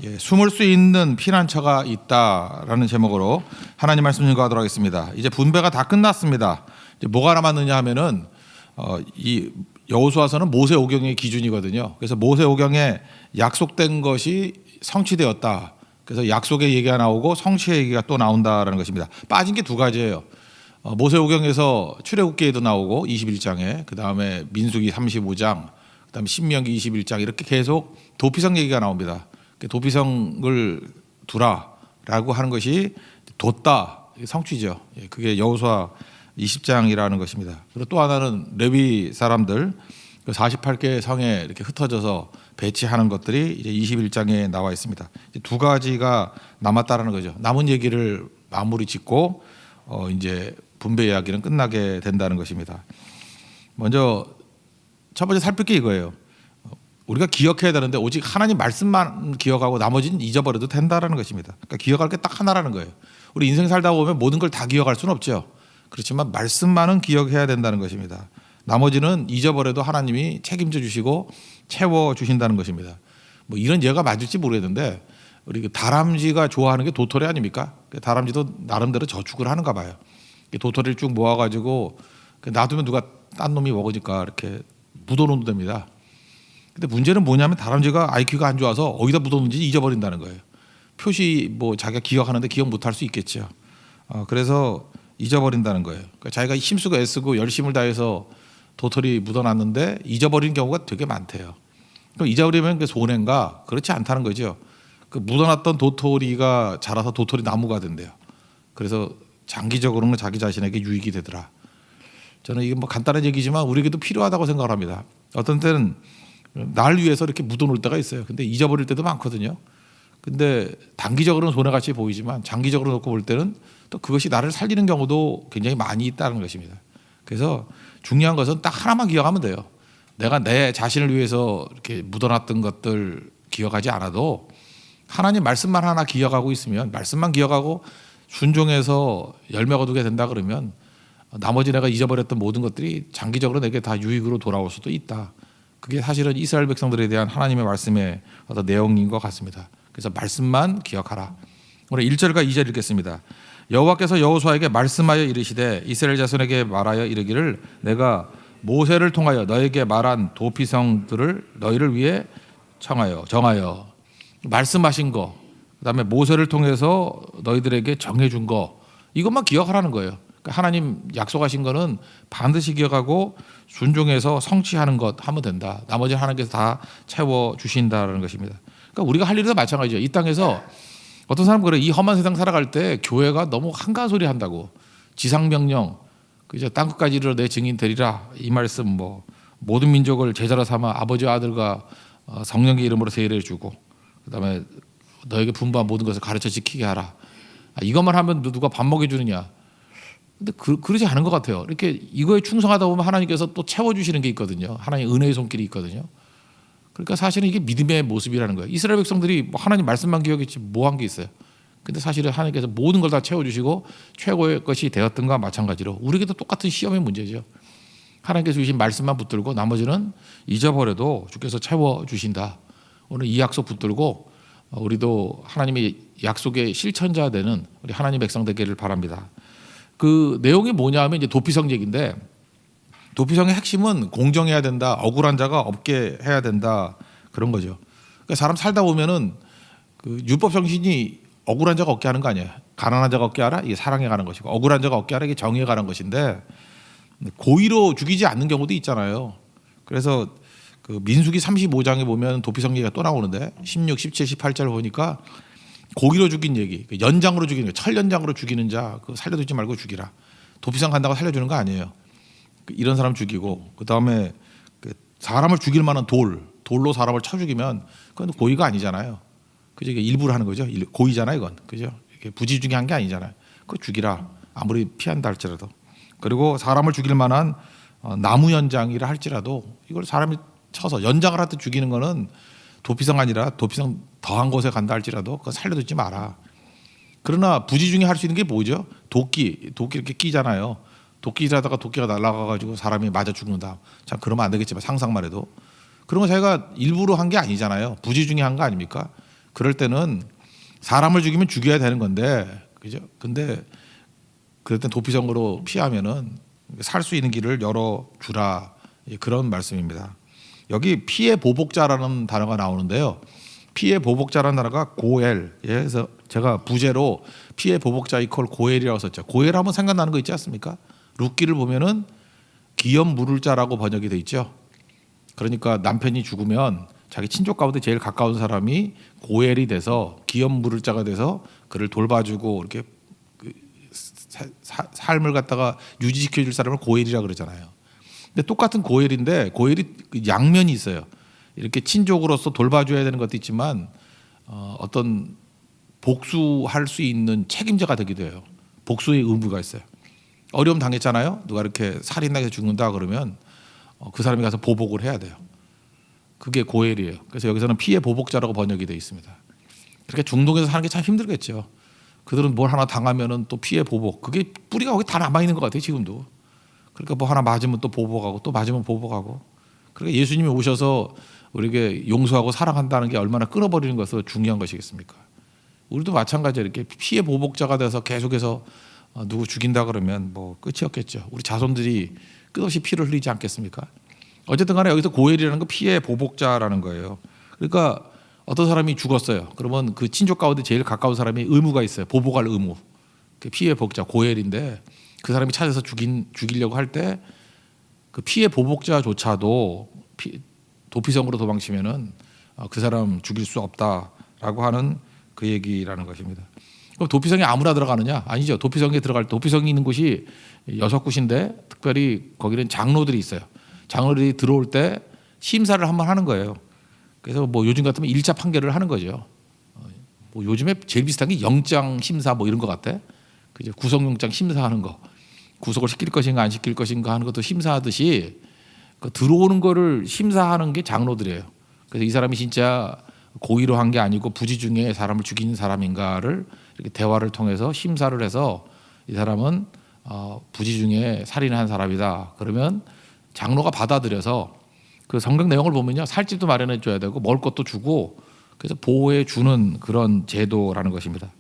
예, 숨을 수 있는 피난처가 있다라는 제목으로 하나님 말씀 증거하도록 하겠습니다. 이제 분배가 다 끝났습니다. 이제 뭐가 남았느냐 하면은 이 여호수아서는 모세오경의 기준이거든요. 그래서 모세오경에 약속된 것이 성취되었다. 그래서 약속의 얘기가 나오고 성취의 얘기가 또 나온다라는 것입니다. 빠진 게 두 가지예요. 모세오경에서 출애굽기에도 나오고 21장에, 그다음에 민수기 35장, 그다음에 신명기 21장 이렇게 계속 도피성 얘기가 나옵니다. 도피성을 두라라고 하는 것이 뒀다, 성취죠. 그게 여호수아 20장이라는 것입니다. 그리고 또 하나는 레위 사람들 48개 성에 이렇게 흩어져서 배치하는 것들이 이제 21장에 나와 있습니다. 이제 두 가지가 남았다라는 거죠. 남은 얘기를 마무리 짓고 이제 분배 이야기는 끝나게 된다는 것입니다. 먼저 첫 번째 살필 게 이거예요. 우리가 기억해야 되는데 오직 하나님 말씀만 기억하고 나머지는 잊어버려도 된다라는 것입니다. 그러니까 기억할 게 딱 하나라는 거예요. 우리 인생 살다 보면 모든 걸 다 기억할 수는 없죠. 그렇지만 말씀만은 기억해야 된다는 것입니다. 나머지는 잊어버려도 하나님이 책임져 주시고 채워 주신다는 것입니다. 뭐 이런 예가 맞을지 모르겠는데 우리 다람쥐가 좋아하는 게 도토리 아닙니까? 다람쥐도 나름대로 저축을 하는가 봐요. 도토리를 쭉 모아가지고 놔두면 누가 딴 놈이 먹으니까 이렇게 묻어놓으면 됩니다. 근데 문제는 뭐냐면 다람쥐가 IQ가 안 좋아서 어디다 묻었는지 잊어버린다는 거예요. 표시 뭐 자기가 기억하는데 기억 못할 수 있겠죠. 그래서 잊어버린다는 거예요. 그러니까 자기가 힘쓰고 애쓰고 열심을 다해서 도토리 묻어놨는데 잊어버리는 경우가 되게 많대요. 그럼 잊어버리면 그게 손해인가? 그렇지 않다는 거죠. 그 묻어놨던 도토리가 자라서 도토리 나무가 된대요. 그래서 장기적으로는 자기 자신에게 유익이 되더라. 저는 이게 뭐 간단한 얘기지만 우리에게도 필요하다고 생각을 합니다. 어떤 때는 날 위해서 이렇게 묻어놓을 때가 있어요. 근데 잊어버릴 때도 많거든요. 근데 단기적으로는 손해같이 보이지만 장기적으로 놓고 볼 때는 또 그것이 나를 살리는 경우도 굉장히 많이 있다는 것입니다. 그래서 중요한 것은 딱 하나만 기억하면 돼요. 내가 내 자신을 위해서 이렇게 묻어놨던 것들 기억하지 않아도 하나님 말씀만 하나 기억하고 있으면, 말씀만 기억하고 순종해서 열매 거두게 된다 그러면 나머지 내가 잊어버렸던 모든 것들이 장기적으로 내게 다 유익으로 돌아올 수도 있다. 그게 사실은 이스라엘 백성들에 대한 하나님의 말씀의 어떤 내용인 것 같습니다. 그래서 말씀만 기억하라. 오늘 1절과 2절 읽겠습니다. 여호와께서 여호수아에게 말씀하여 이르시되 이스라엘 자손에게 말하여 이르기를 내가 모세를 통하여 너에게 말한 도피성들을 너희를 위해 정하여 말씀하신 거, 그다음에 모세를 통해서 너희들에게 정해준 거, 이것만 기억하라는 거예요. 그러니까 하나님 약속하신 거는 반드시 기억하고 순종해서 성취하는 것 하면 된다. 나머지는 하나님께서 다 채워 주신다는 것입니다. 그러니까 우리가 할 일도 마찬가지죠. 이 땅에서 어떤 사람 그래, 이 험한 세상 살아갈 때 교회가 너무 한가한 소리 한다고, 지상명령, 그죠, 땅끝까지 이르러 내 증인 되리라, 이 말씀 뭐 모든 민족을 제자로 삼아 아버지와 아들과 성령의 이름으로 세례를 주고 그다음에 너에게 분부한 모든 것을 가르쳐 지키게 하라. 이것만 하면 누가 밥 먹여주느냐? 근데 그러지 않은 것 같아요. 이렇게 이거에 충성하다 보면 하나님께서 또 채워주시는 게 있거든요. 하나님 은혜의 손길이 있거든요. 그러니까 사실은 이게 믿음의 모습이라는 거예요. 이스라엘 백성들이 뭐 하나님 말씀만 기억했지 뭐 한 게 있어요. 근데 사실은 하나님께서 모든 걸 다 채워주시고 최고의 것이 되었던 것과 마찬가지로 우리에게도 똑같은 시험의 문제죠. 하나님께서 주신 말씀만 붙들고 나머지는 잊어버려도 주께서 채워주신다. 오늘 이 약속 붙들고 우리도 하나님의 약속의 실천자 되는 우리 하나님 백성 되기를 바랍니다. 그 내용이 뭐냐 하면 이제 도피성 얘기인데, 도피성의 핵심은 공정해야 된다, 억울한 자가 없게 해야 된다, 그런 거죠. 그러니까 사람 살다 보면은 그 율법 정신이 억울한 자가 없게 하는 거 아니에요. 가난한 자가 없게 하라, 이게 사랑에 가는 것이고, 억울한 자가 없게 하라, 이게 정의에 가는 것인데 고의로 죽이지 않는 경우도 있잖아요. 그래서 그 민수기 35장에 보면 도피성 얘기가 또 나오는데 16, 17, 18절 보니까 고의로 죽인 얘기, 연장으로 죽이는 거, 철연장으로 죽이는 자 그 살려두지 말고 죽이라. 도피성 간다고 살려주는 거 아니에요. 이런 사람 죽이고, 그 다음에 사람을 죽일 만한 돌로 사람을 쳐 죽이면 그건 고의가 아니잖아요. 그죠? 일부러 하는 거죠. 고의잖아요, 이건. 그죠? 이렇게 부지중에 한 게 아니잖아요. 그거 죽이라. 아무리 피한다 할지라도. 그리고 사람을 죽일 만한 나무 연장이라 할지라도 이걸 사람이 쳐서 연장을 하듯 죽이는 거는 도피성 아니라 도피성 더한 곳에 간다 할지라도 그거 살려두지 마라. 그러나 부지중에 할 수 있는 게 뭐죠? 도끼 이렇게 끼잖아요. 도끼 일하다가 도끼가 날아가가지고 사람이 맞아 죽는다. 참 그러면 안 되겠지만 상상만 해도 그런 거 자기가 일부러 한 게 아니잖아요. 부지중에 한 거 아닙니까? 그럴 때는 사람을 죽이면 죽여야 되는 건데, 그죠? 근데 그럴 땐 도피성으로 피하면은 살 수 있는 길을 열어 주라, 그런 말씀입니다. 여기 피해 보복자라는 단어가 나오는데요. 피해 보복자라는 단어가 고엘. 그래서 제가 부제로 피해 보복자 이퀄 고엘이라고 썼죠. 고엘하면 생각나는 거 있지 않습니까? 룻기를 보면은 기업 물을 자라고 번역이 돼 있죠. 그러니까 남편이 죽으면 자기 친족 가운데 제일 가까운 사람이 고엘이 돼서 기업 물을 자가 돼서 그를 돌봐주고 이렇게 삶을 갖다가 유지시켜줄 사람을 고엘이라 그러잖아요. 근데 똑같은 고엘인데 고엘이 양면이 있어요. 이렇게 친족으로서 돌봐줘야 되는 것도 있지만 어떤 복수할 수 있는 책임자가 되기도 해요. 복수의 의무가 있어요. 어려움 당했잖아요. 누가 이렇게 살인당해서 죽는다 그러면 그 사람이 가서 보복을 해야 돼요. 그게 고엘이에요. 그래서 여기서는 피해 보복자라고 번역이 되어 있습니다. 그렇게 중동에서 사는 게 참 힘들겠죠. 그들은 뭘 하나 당하면은 또 피해 보복. 그게 뿌리가 거기 다 남아 있는 것 같아요. 지금도. 그러니까 뭐 하나 맞으면 또 보복하고 또 맞으면 보복하고. 그러니까 예수님이 오셔서 우리에게 용서하고 사랑한다는 게 얼마나 끊어버리는 것이 중요한 것이겠습니까? 우리도 마찬가지로 이렇게 피해 보복자가 돼서 계속해서 누구 죽인다 그러면 뭐 끝이 없겠죠. 우리 자손들이 끝없이 피를 흘리지 않겠습니까? 어쨌든 간에 여기서 고엘이라는 건 피해 보복자라는 거예요. 그러니까 어떤 사람이 죽었어요. 그러면 그 친족 가운데 제일 가까운 사람이 의무가 있어요. 보복할 의무. 피해 보복자 고엘인데 그 사람이 찾아서 죽이려고 할 때 그 피해 보복자조차도 도피성으로 도망치면은 그 사람 죽일 수 없다라고 하는 그 얘기라는 것입니다. 그럼 도피성에 아무나 들어가느냐? 아니죠. 도피성에 들어갈 때 도피성이 있는 곳이 6곳인데 특별히 거기는 장로들이 있어요. 장로들이 들어올 때 심사를 한번 하는 거예요. 그래서 뭐 요즘 같으면 1차 판결을 하는 거죠. 뭐 요즘에 제일 비슷한 게 영장 심사 뭐 이런 것 같아. 그죠? 구속영장 심사하는 거, 구속을 시킬 것인가 안 시킬 것인가 하는 것도 심사하듯이 그 들어오는 거를 심사하는 게 장로들이에요. 그래서 이 사람이 진짜 고의로 한 게 아니고 부지 중에 사람을 죽인 사람인가를 이렇게 대화를 통해서 심사를 해서 이 사람은 부지 중에 살인한 사람이다. 그러면 장로가 받아들여서 그 성경 내용을 보면요, 살집도 마련해 줘야 되고 먹을 것도 주고 그래서 보호해 주는 그런 제도라는 것입니다.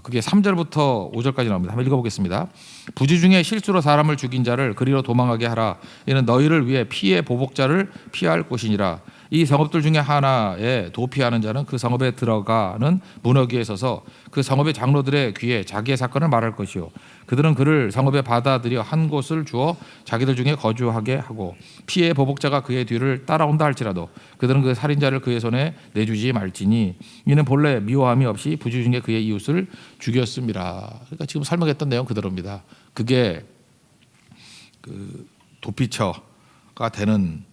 그게 3절부터 5절까지 나옵니다. 한번 읽어보겠습니다. 부지 중에 실수로 사람을 죽인 자를 그리로 도망하게 하라. 이는 너희를 위해 피해 보복자를 피할 곳이니라. 이 성읍들 중에 하나에 도피하는 자는 그 성읍에 들어가는 문어기에 서서 그 성읍의 장로들의 귀에 자기의 사건을 말할 것이요 그들은 그를 성읍에 받아들여 한 곳을 주어 자기들 중에 거주하게 하고 피해 보복자가 그의 뒤를 따라온다 할지라도 그들은 그 살인자를 그의 손에 내주지 말지니 이는 본래 미워함이 없이 부지 중에 그의 이웃을 죽였음이라. 그러니까 지금 설명했던 내용 그대로입니다. 그게 그 도피처가 되는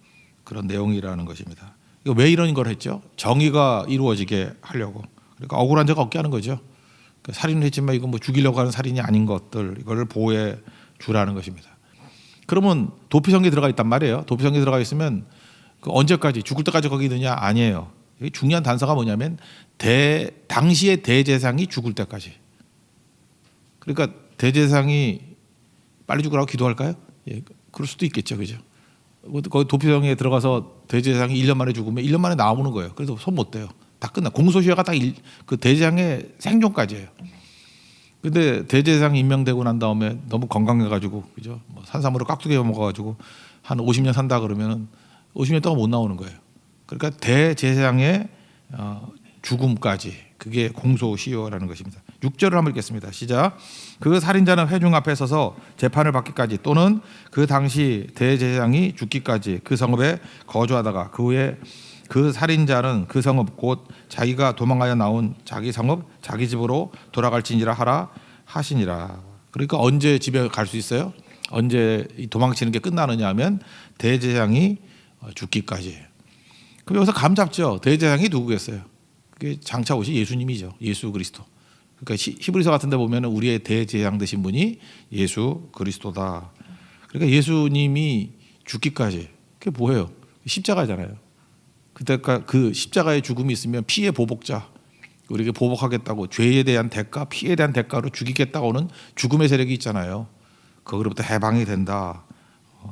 그런 내용이라는 것입니다. 이거 왜 이런 걸 했죠? 정의가 이루어지게 하려고. 그러니까 억울한 자가 없게 하는 거죠. 그러니까 살인을 했지만 이건 뭐 죽이려고 하는 살인이 아닌 것들 이걸 보호해 주라는 것입니다. 그러면 도피성에 들어가 있단 말이에요. 도피성에 들어가 있으면 그 언제까지 죽을 때까지 거기 있느냐? 아니에요. 중요한 단서가 뭐냐면 당시의 대제사장이 죽을 때까지. 그러니까 대제사장이 빨리 죽으라고 기도할까요? 예, 그럴 수도 있겠죠, 그죠? 거기 도피성에 들어가서 대제사장이 1년 만에 죽으면 1년 만에 나오는 거예요. 그래서 손 못 대요. 다 끝나. 공소시효가 딱 그 대제사장의 생존까지예요. 근데 대제사장 임명되고 난 다음에 너무 건강해가지고, 그죠? 뭐 산삼으로 깍두기 먹어가지고 한 50년 산다 그러면은 50년 동안 못 나오는 거예요. 그러니까 대제사장의 죽음까지 그게 공소시효라는 것입니다. 6절을 한번 읽겠습니다. 시작. 그 살인자는 회중 앞에 서서 재판을 받기까지 또는 그 당시 대제사장이 죽기까지 그 성읍에 거주하다가 그 후에 그 살인자는 그 성읍 곧 자기가 도망하여 나온 자기 성읍 자기 집으로 돌아갈지니라 하라 하시니라. 그러니까 언제 집에 갈 수 있어요? 언제 도망치는 게 끝나느냐 하면 대제사장이 죽기까지. 그럼 여기서 감 잡죠. 대제사장이 누구겠어요? 그게 장차 오신 예수님이죠. 예수 그리스도. 그러니까 히브리서 같은 데 보면 우리의 대제사장 되신 분이 예수 그리스도다. 그러니까 예수님이 죽기까지. 그게 뭐예요? 십자가잖아요. 그때까 그 십자가의 죽음이 있으면 피해 보복자, 우리에게 보복하겠다고 죄에 대한 대가, 피해에 대한 대가로 죽이겠다고 하는 죽음의 세력이 있잖아요. 거기로부터 해방이 된다.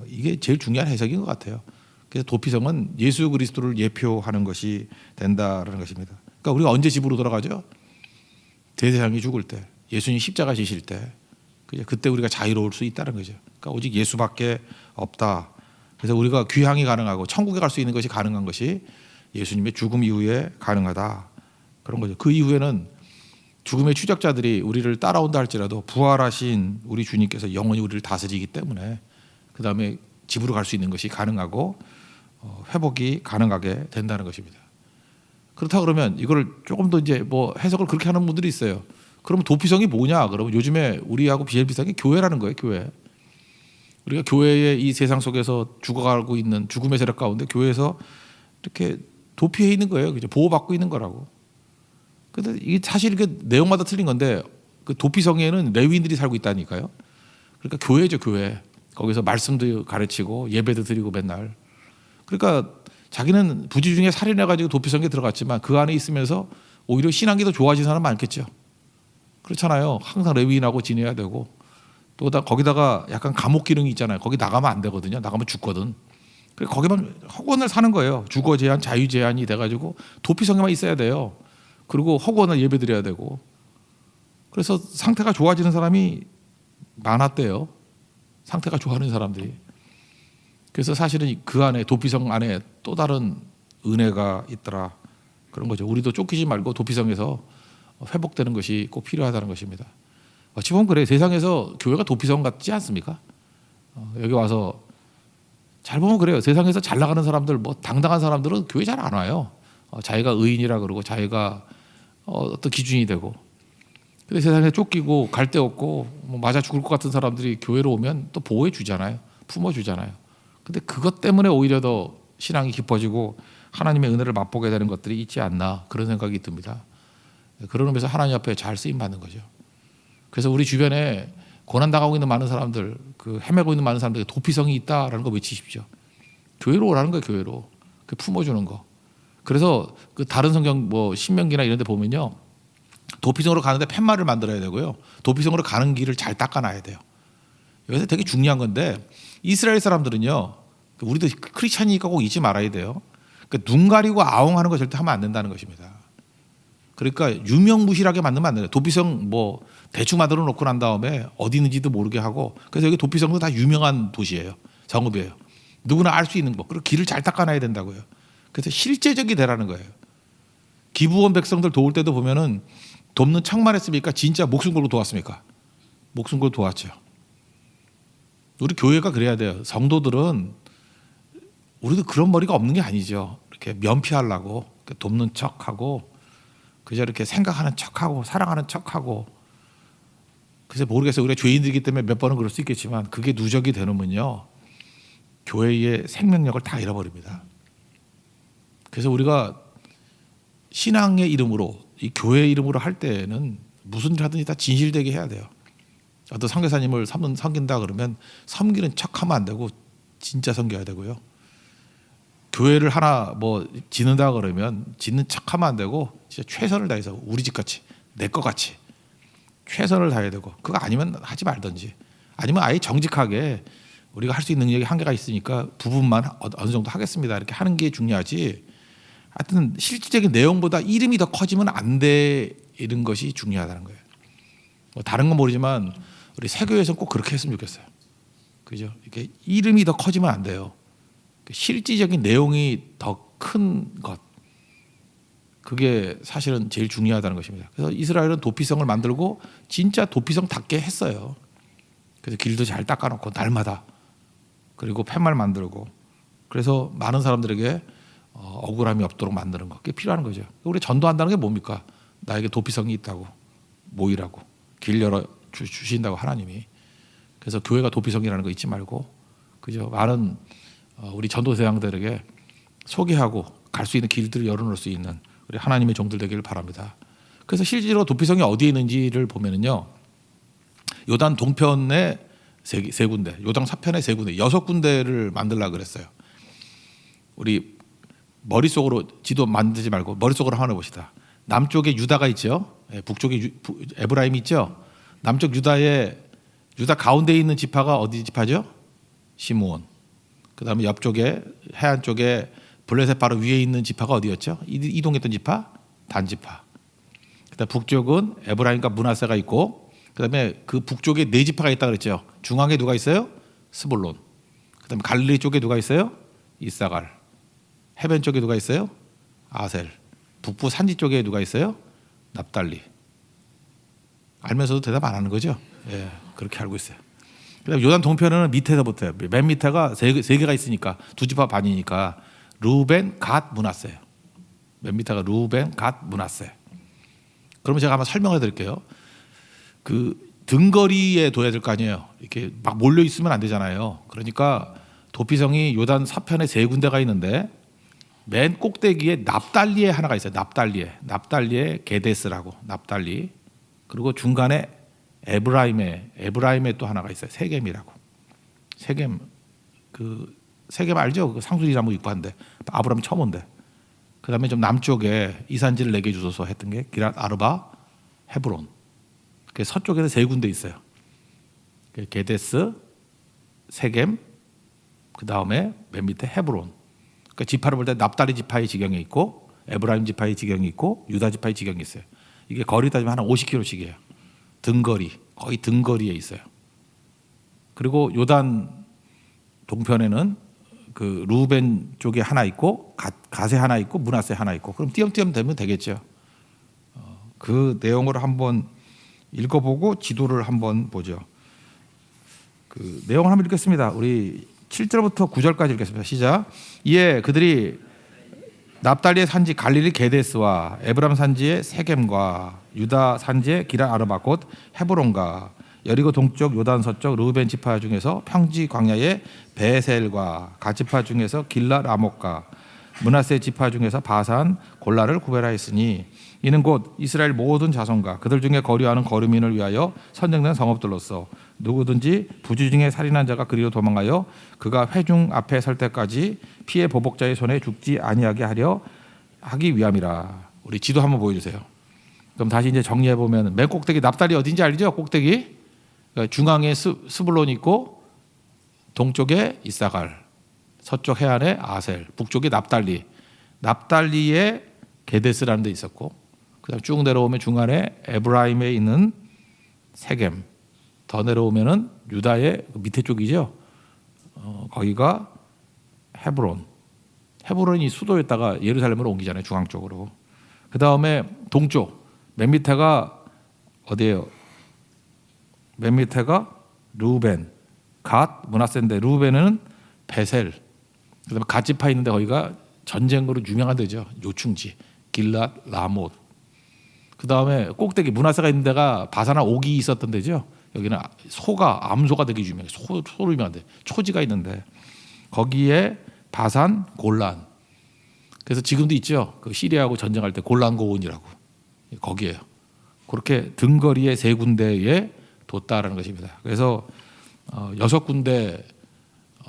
이게 제일 중요한 해석인 것 같아요. 그래서 도피성은 예수 그리스도를 예표하는 것이 된다라는 것입니다. 그러니까 우리가 언제 집으로 돌아가죠? 대제사장이 죽을 때, 예수님 십자가 지실 때, 그때 우리가 자유로울 수 있다는 거죠. 그러니까 오직 예수밖에 없다. 그래서 우리가 귀향이 가능하고 천국에 갈 수 있는 것이 가능한 것이 예수님의 죽음 이후에 가능하다. 그런 거죠. 그 이후에는 죽음의 추적자들이 우리를 따라온다 할지라도 부활하신 우리 주님께서 영원히 우리를 다스리기 때문에 그 다음에 집으로 갈 수 있는 것이 가능하고 회복이 가능하게 된다는 것입니다. 그렇다 그러면 이걸 조금 더 이제 뭐 해석을 그렇게 하는 분들이 있어요. 그러면 도피성이 뭐냐? 그러면 요즘에 우리하고 제일 비슷한 게 교회라는 거예요. 교회. 우리가 교회의 이 세상 속에서 죽어가고 있는 죽음의 세력 가운데 교회에서 이렇게 도피해 있는 거예요. 그죠? 보호받고 있는 거라고. 근데 이게 사실 그 내용마다 틀린 건데 그 도피성에는 레위인들이 살고 있다니까요. 그러니까 교회죠, 교회. 거기서 말씀도 가르치고 예배도 드리고 맨날. 그러니까 자기는 부지 중에 살인해가지고 도피성에 들어갔지만 그 안에 있으면서 오히려 신앙이 더 좋아진 사람 많겠죠. 그렇잖아요. 항상 레위인하고 지내야 되고 또 거기다가 약간 감옥 기능이 있잖아요. 거기 나가면 안 되거든요. 나가면 죽거든. 그래서 거기만 허구원을 사는 거예요. 주거 제한, 자유 제한이 돼가지고 도피성에만 있어야 돼요. 그리고 허구원을 예배드려야 되고. 그래서 상태가 좋아지는 사람이 많았대요. 상태가 좋아하는 사람들이. 그래서 사실은 그 안에 도피성 안에 또 다른 은혜가 있더라. 그런 거죠. 우리도 쫓기지 말고 도피성에서 회복되는 것이 꼭 필요하다는 것입니다. 어찌 보면 그래. 세상에서 교회가 도피성 같지 않습니까? 여기 와서 잘 보면 그래요. 세상에서 잘 나가는 사람들, 뭐 당당한 사람들은 교회 잘 안 와요. 자기가 의인이라 그러고 자기가 어떤 기준이 되고. 근데 세상에 쫓기고 갈 데 없고 뭐 맞아 죽을 것 같은 사람들이 교회로 오면 또 보호해 주잖아요. 품어 주잖아요. 근데 그것 때문에 오히려 더 신앙이 깊어지고 하나님의 은혜를 맛보게 되는 것들이 있지 않나 그런 생각이 듭니다. 그런 의미에서 하나님 앞에 잘 쓰임 받는 거죠. 그래서 우리 주변에 고난당하고 있는 많은 사람들, 그 헤매고 있는 많은 사람들에게 도피성이 있다라는 거 외치십시오. 교회로 오라는 거예요. 교회로. 그 품어주는 거. 그래서 그 다른 성경 뭐 신명기나 이런 데 보면요. 도피성으로 가는데 팻말을 만들어야 되고요. 도피성으로 가는 길을 잘 닦아놔야 돼요. 여기서 되게 중요한 건데 이스라엘 사람들은요. 우리도 크리스찬이니까 꼭 잊지 말아야 돼요. 그러니까 눈 가리고 아웅하는 거 절대 하면 안 된다는 것입니다. 그러니까 유명무실하게 만들면 안 돼요. 도피성 뭐 대충 만들어 놓고 난 다음에 어디 있는지도 모르게 하고 그래서 여기 도피성도 다 유명한 도시예요. 성읍이에요. 누구나 알 수 있는 법. 그리고 길을 잘 닦아놔야 된다고요. 그래서 실제적이 되라는 거예요. 기브온 백성들 도울 때도 보면은 돕는 척만 했습니까? 진짜 목숨 걸고 도왔습니까? 목숨 걸고 도왔죠. 우리 교회가 그래야 돼요. 성도들은 우리도 그런 머리가 없는 게 아니죠. 이렇게 면피하려고 돕는 척하고 그저 이렇게 생각하는 척하고 사랑하는 척하고 그래서 모르겠어요. 우리가 죄인들이기 때문에 몇 번은 그럴 수 있겠지만 그게 누적이 되면요 교회의 생명력을 다 잃어버립니다. 그래서 우리가 신앙의 이름으로 이 교회의 이름으로 할 때는 무슨 일 하든지 다 진실되게 해야 돼요. 어떤 선교사님을 섬긴다 그러면 섬기는 척하면 안 되고 진짜 섬겨야 되고요. 교회를 하나 뭐 짓는다 그러면 짓는 척하면 안 되고 진짜 최선을 다해서 우리 집 같이 내 것 같이 최선을 다해야 되고 그거 아니면 하지 말든지 아니면 아예 정직하게 우리가 할 수 있는 능력이 한계가 있으니까 부분만 어느 정도 하겠습니다 이렇게 하는 게 중요하지. 하여튼 실질적인 내용보다 이름이 더 커지면 안 되는 것이 중요하다는 거예요. 뭐 다른 건 모르지만 우리 세교에서는 꼭 그렇게 했으면 좋겠어요. 그죠? 이렇게 이름이 더 커지면 안 돼요. 실질적인 내용이 더 큰 것. 그게 사실은 제일 중요하다는 것입니다. 그래서 이스라엘은 도피성을 만들고 진짜 도피성답게 했어요. 그래서 길도 잘 닦아놓고 날마다 그리고 팻말 만들고 그래서 많은 사람들에게 억울함이 없도록 만드는 것. 그게 필요한 거죠. 우리 전도한다는 게 뭡니까? 나에게 도피성이 있다고 모이라고 길 열어 주신다고 하나님이. 그래서 교회가 도피성이라는 거 잊지 말고 그죠? 많은 우리 전도대상들에게 소개하고 갈 수 있는 길들을 열어놓을 수 있는 우리 하나님의 종들 되기를 바랍니다. 그래서 실제로 도피성이 어디에 있는지를 보면은요, 요단 동편에 세 군데, 요단 서편에 세 군데, 6군데를 만들라 그랬어요. 우리 머릿속으로 지도 만들지 말고 머릿속으로 하나 봅시다. 남쪽에 유다가 있죠. 북쪽에 에브라임이 있죠. 남쪽 유다 가운데에 있는 지파가 어디 지파죠? 시므온. 그다음에 옆쪽에 해안 쪽에 블레셋 바로 위에 있는 지파가 어디였죠? 이동했던 지파? 단지파. 그다음 북쪽은 에브라임과 므낫세가 있고, 그다음에 그 북쪽에 네 지파가 있다 그랬죠. 중앙에 누가 있어요? 스불론. 그다음에 갈릴리 쪽에 누가 있어요? 이사갈. 해변 쪽에 누가 있어요? 아셀. 북부 산지 쪽에 누가 있어요? 납달리. 알면서도 대답 안 하는 거죠? 예, 그렇게 알고 있어요. 그다음에 요단 동편에는 밑에서부터요. 맨 밑에가 세 개가 있으니까 두 지파 반이니까 루벤, 갓, 므낫세. 맨 밑에가 루벤, 갓, 므낫세. 그러면 제가 한번 설명해 드릴게요. 그 등거리에 둬야 될 거 아니에요. 이렇게 막 몰려 있으면 안 되잖아요. 그러니까 도피성이 요단 서편에 세 군데가 있는데 맨 꼭대기에 납달리에 하나가 있어요. 납달리에 게데스라고 납달리. 그리고 중간에 에브라임에 또 하나가 있어요. 세겜이라고. 세겜 그 세겜 알죠? 그 상수리 나무 있고 한데 아브라함이 처음 온대. 그다음에 좀 남쪽에 이산지를 내게 주소서 했던 게 기랏 아르바, 헤브론. 그 서쪽에서 세 군데 있어요. 게데스, 세겜, 그 다음에 맨 밑에 헤브론. 그러니까 지파를 볼 때 납달리 지파의 지경에 있고 에브라임 지파의 지경이 있고 유다 지파의 지경이 있어요. 이게 거리 따지면 한 50km씩이에요. 등거리, 거의 등거리에 있어요. 그리고 요단 동편에는 그 루벤 쪽에 하나 있고 갓에 하나 있고 므낫세 하나 있고, 그럼 띄엄띄엄 되면 되겠죠. 그 내용을 한번 읽어보고 지도를 한번 보죠. 그 내용을 한번 읽겠습니다. 우리 7절부터 9절까지 읽겠습니다. 시작. 이에 그들이 납달리의 산지 갈릴리 게데스와 에브람 산지의 세겜과 유다 산지의 기럇 아르바 곧 헤브론과 여리고 동쪽 요단 서쪽 르우벤 지파 중에서 평지 광야의 베셀과 갓 지파 중에서 길랏 라못과 므낫세 지파 중에서 바산 골라를 구별하였으니 이는 곧 이스라엘 모든 자손과 그들 중에 거류하는 거류민을 위하여 선정된 성읍들로서 누구든지 부주 중에 살인한 자가 그리로 도망하여 그가 회중 앞에 설 때까지 피해 보복자의 손에 죽지 아니하게 하기 위함이라. 우리 지도 한번 보여주세요. 그럼 다시 이제 정리해 보면 맨 꼭대기 납달리 어딘지 알죠? 꼭대기 중앙에 스불론이 있고 동쪽에 이사갈, 서쪽 해안에 아셀, 북쪽에 납달리에 게데스라는 데 있었고, 그다음 쭉 내려오면 중간에 에브라임에 있는 세겜, 더 내려오면은 유다의 밑에 쪽이죠. 거기가 헤브론이 수도였다가 예루살렘으로 옮기잖아요, 중앙 쪽으로. 그 다음에 동쪽 맨 밑에가 어디예요? 맨 밑에가 루벤, 갓, 므낫세인데 루벤은 베셀. 그다음에 갓 지파 있는데 거기가 전쟁으로 유명한 데죠. 요충지, 길랏 라못. 그 다음에 꼭대기 므낫세가 있는 데가 바사나 옥이 있었던 데죠. 여기는 암소가 되게 유명해. 소로 유명한데 초지가 있는데 거기에 바산 골란. 그래서 지금도 있죠. 그 시리아하고 전쟁할 때 골란 고원이라고 거기에요. 그렇게 등거리에 세 군데에 뒀다라는 것입니다. 그래서 6군데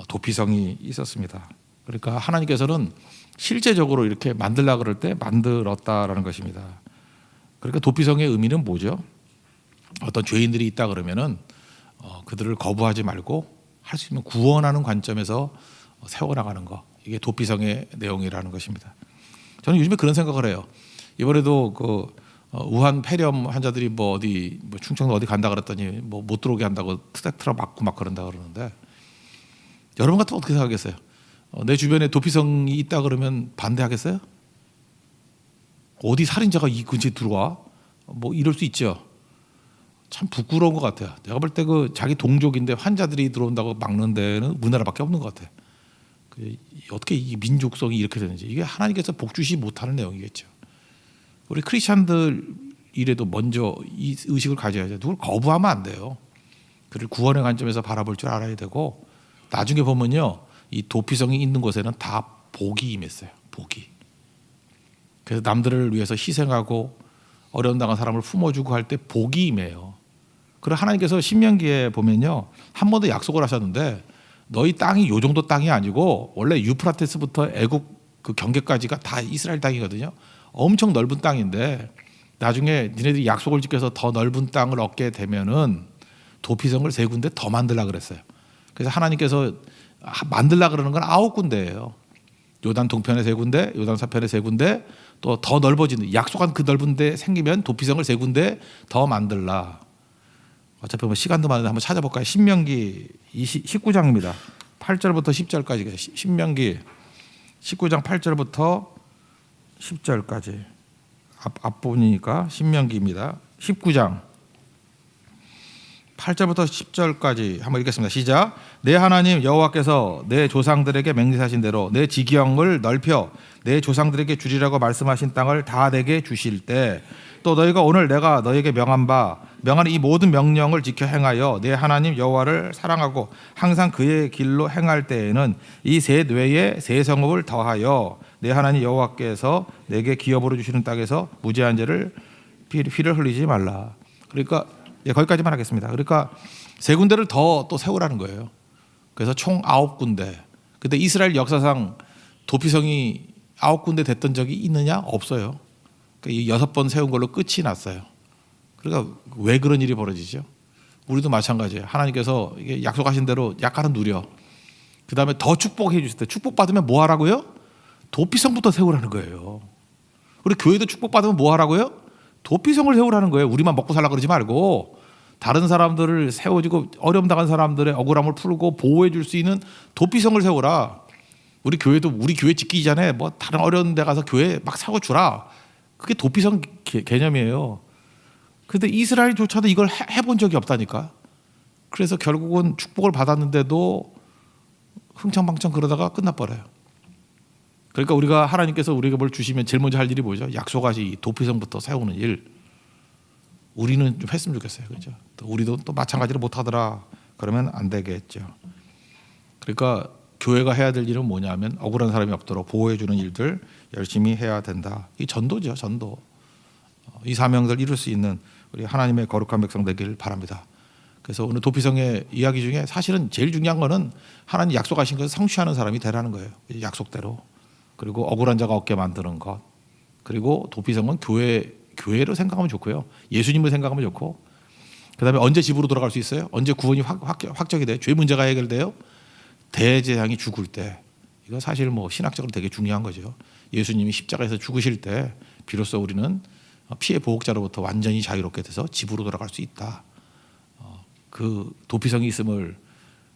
도피성이 있었습니다. 그러니까 하나님께서는 실제적으로 이렇게 만들라 그럴 때 만들었다라는 것입니다. 그러니까 도피성의 의미는 뭐죠? 어떤 죄인들이 있다 그러면은 그들을 거부하지 말고 할 수 있는 구원하는 관점에서 세워나가는 거, 이게 도피성의 내용이라는 것입니다. 저는 요즘에 그런 생각을 해요. 이번에도 그 우한 폐렴 환자들이 어디 충청도 어디 간다 그랬더니 못 들어오게 한다고 트랙터로 막고 막 그런다 그러는데, 여러분 같으면 어떻게 생각하겠어요? 내 주변에 도피성이 있다 그러면 반대하겠어요? 어디 살인자가 이 근처에 들어와? 이럴 수 있죠. 참 부끄러운 것 같아요. 내가 볼 때 그 자기 동족인데 환자들이 들어온다고 막는 데는 우리나라밖에 없는 것 같아요. 어떻게 이 민족성이 이렇게 되는지, 이게 하나님께서 복주시 못하는 내용이겠죠. 우리 크리스찬들 이래도 먼저 이 의식을 가져야죠. 누굴 거부하면 안 돼요. 그를 구원의 관점에서 바라볼 줄 알아야 되고, 나중에 보면요, 이 도피성이 있는 곳에는 다 복이 임했어요. 복이. 그래서 남들을 위해서 희생하고 어려움 당한 사람을 품어주고 할 때 복이 임해요. 그래서 하나님께서 신명기에 보면요, 한 번 더 약속을 하셨는데, 너희 땅이 요 정도 땅이 아니고 원래 유프라테스부터 애국 그 경계까지가 다 이스라엘 땅이거든요. 엄청 넓은 땅인데 나중에 니네들이 약속을 지켜서 더 넓은 땅을 얻게 되면은 도피성을 세 군데 더 만들라 그랬어요. 그래서 하나님께서 만들라 그러는 건 9군데예요. 요단 동편에 세 군데, 요단 서편에 세 군데, 또 더 넓어지는 약속한 그 넓은 데 생기면 도피성을 세 군데 더 만들라. 어차피 뭐 시간도 많은데 한번 찾아볼까요? 신명기 19장입니다. 8절부터 10절까지. 신명기 19장 8절부터 10절까지. 앞부분이니까 신명기입니다. 19장 8절부터 10절까지 한번 읽겠습니다. 시작. 내 하나님 여호와께서 내 조상들에게 맹세하신 대로 내 지경을 넓혀 내 조상들에게 주리라고 말씀하신 땅을 다 내게 주실 때 또 너희가 오늘 내가 너희에게 명한 이 모든 명령을 지켜 행하여 내 하나님 여호와를 사랑하고 항상 그의 길로 행할 때에는 이 셋 외에 세 성읍을 더하여 내 하나님 여호와께서 내게 기업으로 주시는 땅에서 무죄한 죄를 피를 흘리지 말라. 그러니까 거기까지만 하겠습니다. 그러니까 세 군데를 더 또 세우라는 거예요. 그래서 총 9군데. 근데 이스라엘 역사상 도피성이 9군데 됐던 적이 있느냐? 없어요. 그러니까 6번 세운 걸로 끝이 났어요. 그러니까 왜 그런 일이 벌어지죠? 우리도 마찬가지예요. 하나님께서 이게 약속하신 대로 약간은 누려. 그 다음에 더 축복해 주실 때 축복받으면 뭐 하라고요? 도피성부터 세우라는 거예요. 우리 교회도 축복받으면 뭐 하라고요? 도피성을 세우라는 거예요. 우리만 먹고 살라 그러지 말고 다른 사람들을 세워주고 어려움 당한 사람들의 억울함을 풀고 보호해 줄 수 있는 도피성을 세우라. 우리 교회도 우리 교회 짓기 전에 뭐 다른 어려운 데 가서 교회 막 사고 주라. 그게 도피성 개념이에요. 그런데 이스라엘조차도 이걸 해본 적이 없다니까. 그래서 결국은 축복을 받았는데도 흥청망청 그러다가 끝나버려요. 그러니까 우리가 하나님께서 우리에게 뭘 주시면 제일 먼저 할 일이 뭐죠? 약속하시 도피성부터 세우는 일. 우리는 좀 했으면 좋겠어요. 그렇죠? 우리도 또 마찬가지로 못하더라. 그러면 안 되겠죠. 그러니까 교회가 해야 될 일은 뭐냐면 억울한 사람이 없도록 보호해 주는 일들 열심히 해야 된다. 이 전도죠. 전도. 이 사명들 이룰 수 있는 우리 하나님의 거룩한 백성 되기를 바랍니다. 그래서 오늘 도피성의 이야기 중에 사실은 제일 중요한 거는 하나님 약속하신 것을 성취하는 사람이 되라는 거예요. 약속대로. 그리고 억울한 자가 없게 만드는 것. 그리고 도피성은 교회로 생각하면 좋고요. 예수님을 생각하면 좋고. 그다음에 언제 집으로 돌아갈 수 있어요? 언제 구원이 확정이 돼요? 죄 문제가 해결돼요? 대재앙이 죽을 때. 이거 사실 뭐 신학적으로 되게 중요한 거죠. 예수님이 십자가에서 죽으실 때 비로소 우리는 피해 보복자로부터 완전히 자유롭게 돼서 집으로 돌아갈 수 있다. 그 도피성이 있음을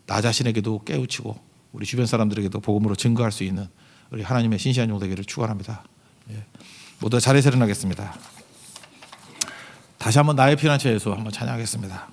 나 자신에게도 깨우치고 우리 주변 사람들에게도 복음으로 증거할 수 있는 우리 하나님의 신실한 종 되기를 축원합니다. 모두 자리에서 일어나겠습니다. 다시 한번 나의 피난처 예수 한번 찬양하겠습니다.